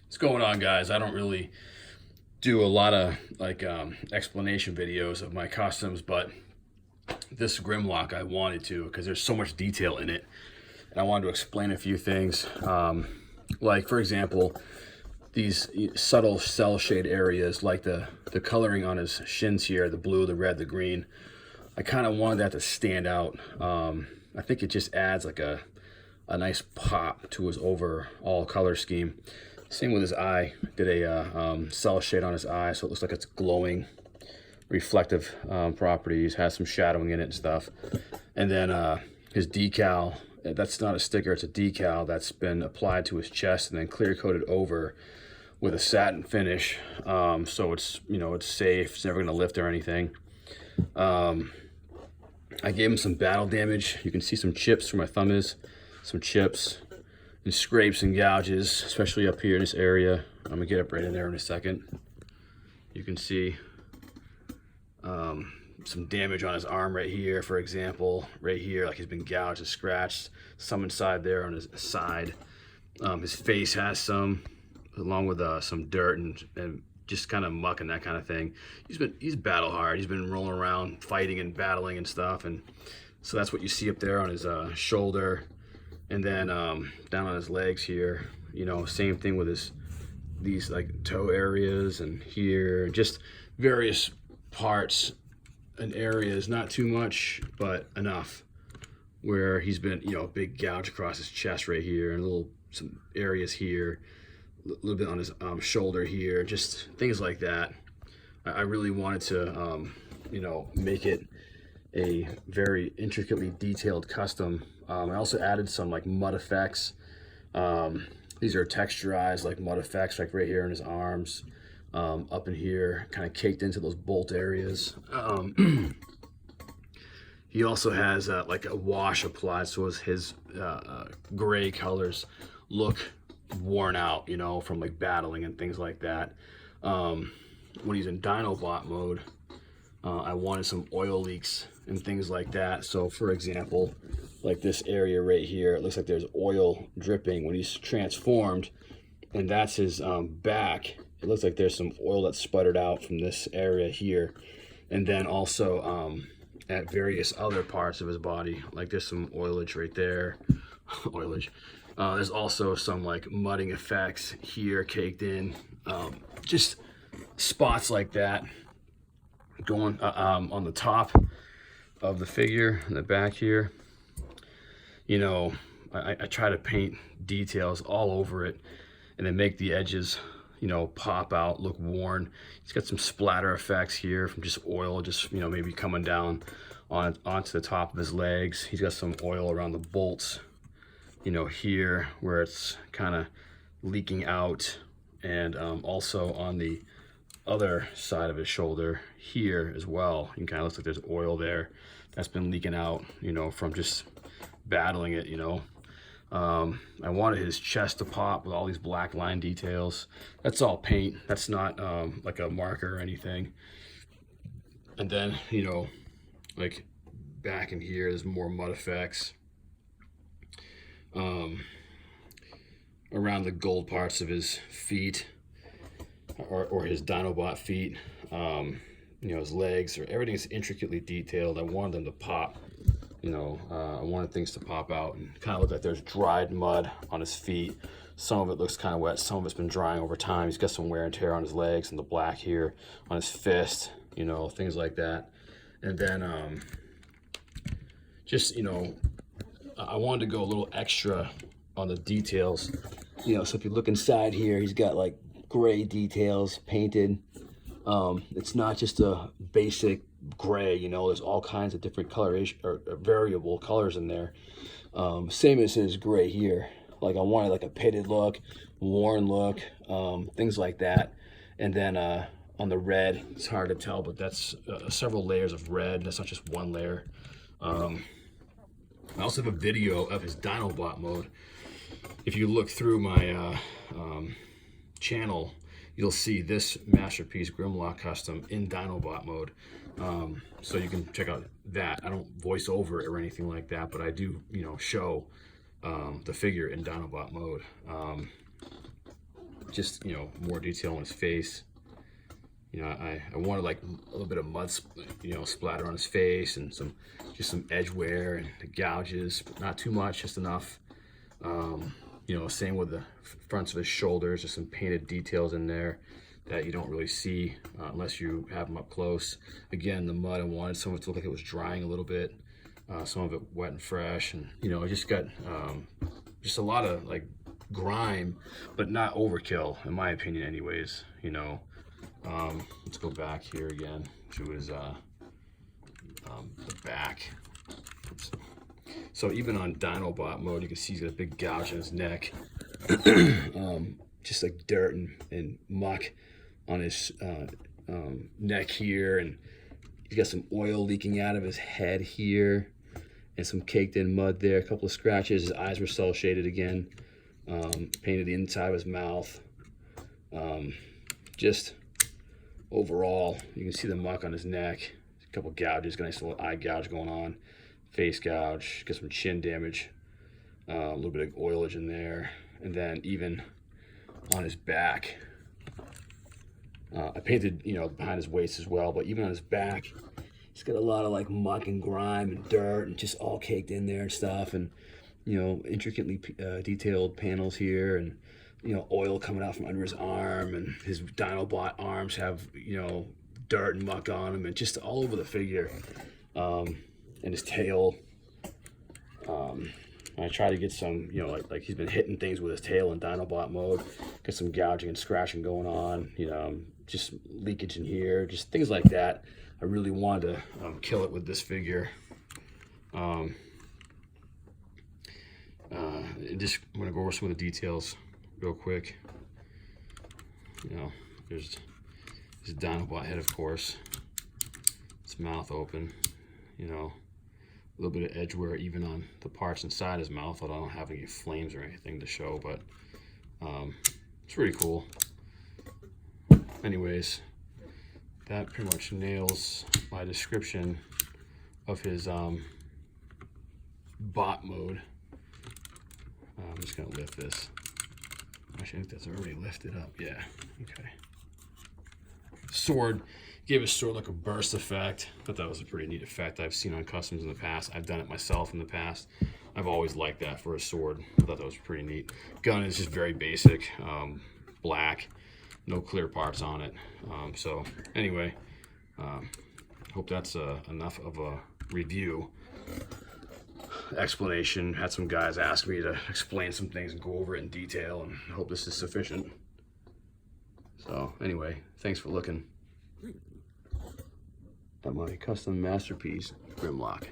What's going on, guys? I don't really do a lot of explanation videos of my customs, but this Grimlock I wanted to because there's so much detail in it, and I wanted to explain a few things. Like for example, these subtle cell shade areas, like the coloring on his shins here, the blue, the red, the green. I kind of wanted that to stand out. I think it just adds like a nice pop to his overall color scheme. Same with his eye. Did a cell shade on his eye, so it looks like it's glowing, reflective properties. Has some shadowing in it and stuff. And then his decal. That's not a sticker; it's a decal that's been applied to his chest and then clear coated over with a satin finish. So it's it's safe. It's never going to lift or anything. I gave him some battle damage. You can see some chips where my thumb is. Some chips and scrapes and gouges, especially up here in this area. I'm gonna get up right in there in a second. You can see some damage on his arm right here, for example. Right here, like he's been gouged and scratched. Some inside there on his side. His face has some, along with some dirt and just kind of muck and that kind of thing. He's battle hard. He's been rolling around, fighting and battling and stuff, and so that's what you see up there on his shoulder. And then down on his legs here, same thing with these like toe areas and here, just various parts and areas, not too much, but enough where he's been, a big gouge across his chest right here and some areas here, a little bit on his shoulder here, just things like that. I really wanted to, make it a very intricately detailed custom. I also added some like mud effects. These are texturized like mud effects, like right here in his arms, up in here, kind of caked into those bolt areas. He also has like a wash applied, so as his gray colors look worn out, from like battling and things like that. When he's in Dinobot mode, I wanted some oil leaks and things like that. So for example, like this area right here, it looks like there's oil dripping when he's transformed, and that's his back. It looks like there's some oil that's sputtered out from this area here. And then also at various other parts of his body, like there's some oilage right there. Oilage. There's also some like mudding effects here caked in. Just spots like that going on the top of the figure in the back here. I try to paint details all over it and then make the edges, pop out, look worn. He's got some splatter effects here from just oil, just, maybe coming down onto the top of his legs. He's got some oil around the bolts, here where it's kind of leaking out, and also on the other side of his shoulder here as well. You can kind of looks like there's oil there that's been leaking out, from just battling it. I wanted his chest to pop with all these black line details. That's all paint. That's not like a marker or anything. And then, like back in here, there's more mud effects. Around the gold parts of his feet, or his Dinobot feet, his legs, or everything's intricately detailed. I wanted them to pop. I wanted things to pop out and kind of look like there's dried mud on his feet. Some of it looks kind of wet, some of it's been drying over time. He's got some wear and tear on his legs and the black here on his fist, things like that. And then just, I wanted to go a little extra on the details. So if you look inside here, he's got like gray details painted. It's not just a basic gray, there's all kinds of different coloration or variable colors in there. Same as his gray here. Like I wanted like a pitted look, worn look, things like that. And then on the red, it's hard to tell, but that's several layers of red. That's not just one layer. I also have a video of his Dinobot mode. If you look through my channel, you'll see this masterpiece Grimlock custom in Dinobot mode. So you can check out that. I don't voice over it or anything like that, but I do, show the figure in Dinobot mode. just, you know, more detail on his face. You know, I wanted like a little bit of mud, you know, splatter on his face, and just some edge wear and the gouges, but not too much, just enough. You know, same with the fronts of his shoulders, just some painted details in there that you don't really see unless you have them up close. Again, the mud, I wanted some of it to look like it was drying a little bit, some of it wet and fresh, and you know, I just got just a lot of like grime, but not overkill, in my opinion anyways. You know, let's go back here again to his the back. Oops. So even on Dinobot mode, you can see he's got a big gouge in his neck. Just like dirt and muck on his neck here, and he's got some oil leaking out of his head here, and some caked in mud there, a couple of scratches. His eyes were cell shaded again, painted the inside of his mouth. Just overall, you can see the muck on his neck, a couple of gouges, got a nice little eye gouge going on, face gouge, got some chin damage, a little bit of oilage in there, and then even on his back, I painted, you know, behind his waist as well, but even on his back, he's got a lot of like muck and grime and dirt and just all caked in there and stuff, and you know, intricately detailed panels here, and you know, oil coming out from under his arm, and his Dinobot arms have, you know, dirt and muck on them, and just all over the figure, and his tail. I try to get some, you know, like he's been hitting things with his tail in Dinobot mode. Got some gouging and scratching going on, you know, just leakage in here, just things like that. I really wanted to kill it with this figure. Just I'm gonna go over some of the details real quick. You know, there's his Dinobot head, of course. Its mouth open, you know. A little bit of edge wear even on the parts inside his mouth. I don't have any flames or anything to show, but it's pretty cool. Anyways, that pretty much nails my description of his bot mode. I'm just gonna lift this. Actually, I think that's already lifted up. Yeah, okay. Sword. Gave his sword like a burst effect. Thought that was a pretty neat effect I've seen on customs in the past. I've done it myself in the past. I've always liked that for a sword. I thought that was pretty neat. Gun is just very basic, black, no clear parts on it. So anyway, hope that's enough of a review. Explanation. Had some guys ask me to explain some things and go over it in detail, and I hope this is sufficient. So anyway, thanks for looking at my custom masterpiece, Grimlock.